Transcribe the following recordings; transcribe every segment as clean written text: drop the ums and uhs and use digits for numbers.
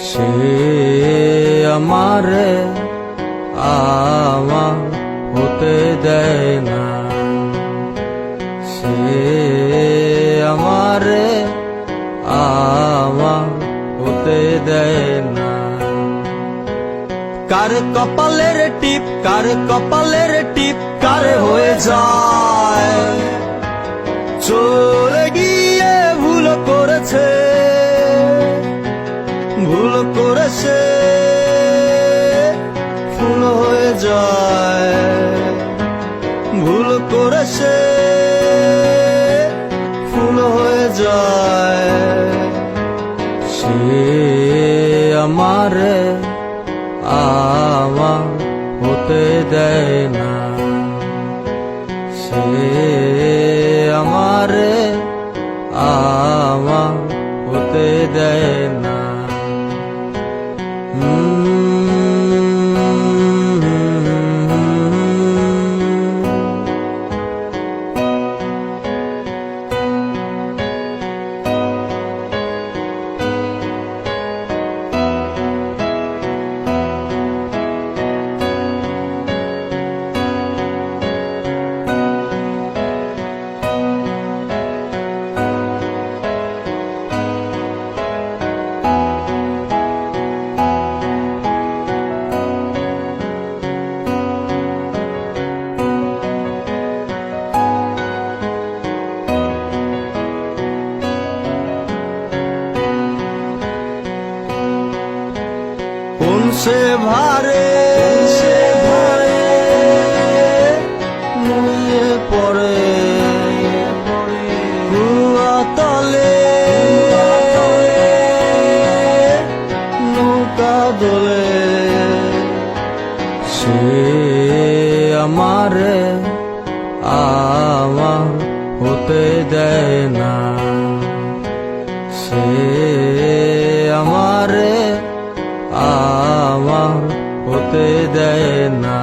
সে আমারে আমার হতে দেয় না, সে আমারে আমার হতে দেয় না। কার কপালের টিপ, কার কপালের টিপ, কার হয়ে যায় চলে গিয়ে ভুল করেছে, ভুল করেছে ফুল হয়ে যায়, ভুল করেছে ফুল হয়ে যায়। সে আমারে আমার হতে দেয় না, সে আমারে আমার হতে দেয় না। কোন সে ভারে নুয়ে পড়ে কুয়া তলে, নৌকা দোলে। সে আমারে আমার হতে দেয় না, সে আমারে আমার হতে দেয় না।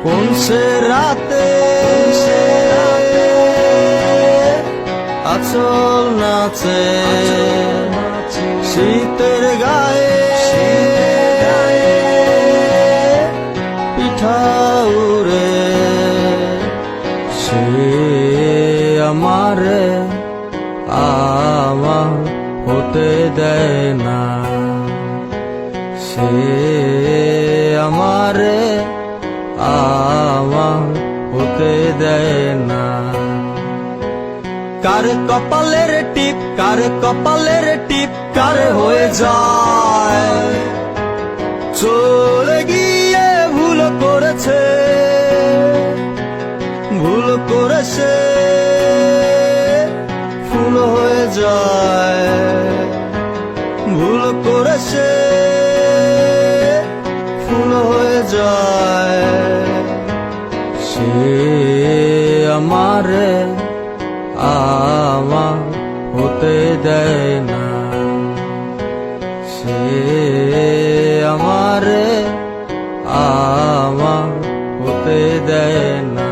কোন সে রাতে আচল নাচে শীতের গায়ে, পিঠা উড়ে। সে আমারে আমার হতে দেয় না, সে আমারে আমার হতে দেয় না। কার কপালের টিপ, কার কপালের টিপ, কার হয়ে যায় চলে গিয়ে ভুল করেছে, ভুল করেছে ফুল হয়ে যায়, ভুল করেছে ফুল হয়ে যায়। সে আমারে আমার হতে দেয় না, সে আমারে আমার হতে দেয় না।